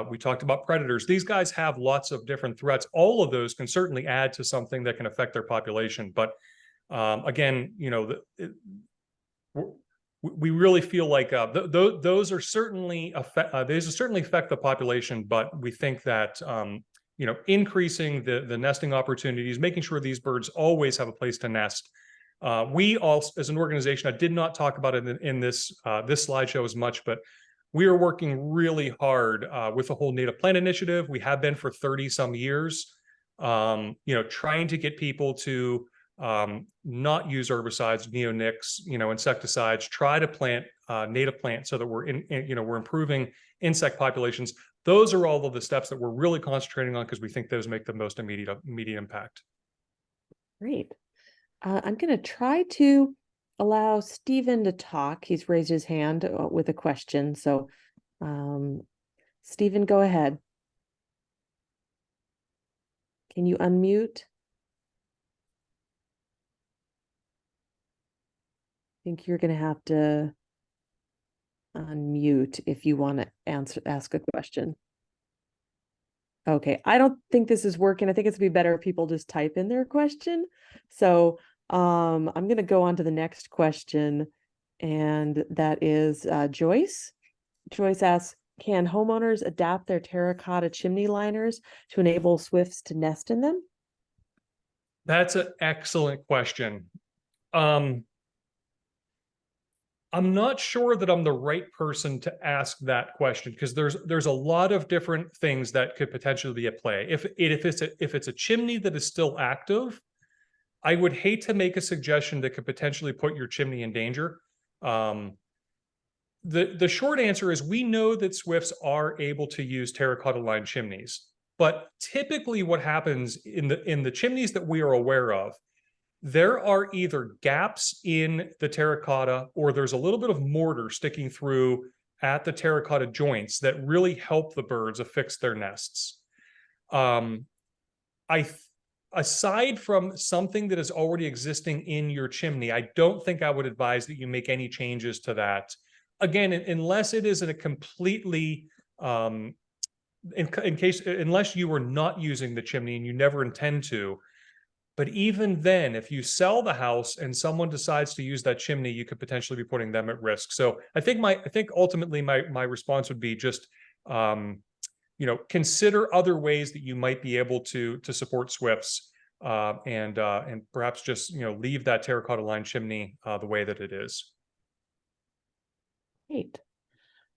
We talked about predators. These guys have lots of different threats. All of those can certainly add to something that can affect their population. But again, we really feel like those certainly affect the population. But we think that increasing the nesting opportunities, making sure these birds always have a place to nest. We also, as an organization, I did not talk about it in this slideshow as much, but we are working really hard with the whole native plant initiative. We have been for 30 some years, trying to get people to not use herbicides, neonics, insecticides, try to plant native plants so that we're improving insect populations. Those are all of the steps that we're really concentrating on because we think those make the most immediate impact. Great. I'm going to try to allow Stephen to talk. He's raised his hand with a question. So, Stephen, go ahead. Can you unmute? I think you're going to have to unmute if you want to ask a question. Okay, I don't think this is working. I think it's gonna be better if people just type in their question. So I'm going to go on to the next question, and that is Joyce. Joyce asks, can homeowners adapt their terracotta chimney liners to enable swifts to nest in them? That's an excellent question. I'm not sure that I'm the right person to ask that question because there's a lot of different things that could potentially be at play. If it's a chimney that is still active, I would hate to make a suggestion that could potentially put your chimney in danger. The short answer is we know that swifts are able to use terracotta lined chimneys, but typically what happens in the chimneys that we are aware of, there are either gaps in the terracotta or there's a little bit of mortar sticking through at the terracotta joints that really help the birds affix their nests. Aside from something that is already existing in your chimney, I don't think I would advise that you make any changes to that. Again, unless it is in a completely, unless you are not using the chimney and you never intend to. But even then, if you sell the house and someone decides to use that chimney, you could potentially be putting them at risk. So I think ultimately my response would be just, consider other ways that you might be able to support swifts, and perhaps just leave that terracotta lined chimney the way that it is. Great.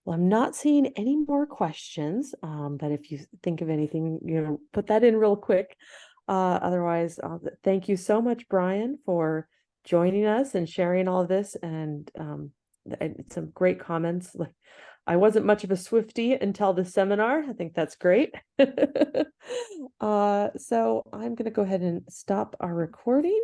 Well, I'm not seeing any more questions, but if you think of anything, put that in real quick. Otherwise, thank you so much, Brian, for joining us and sharing all of this, and some great comments. I wasn't much of a Swiftie until the seminar. I think that's great. So I'm going to go ahead and stop our recording.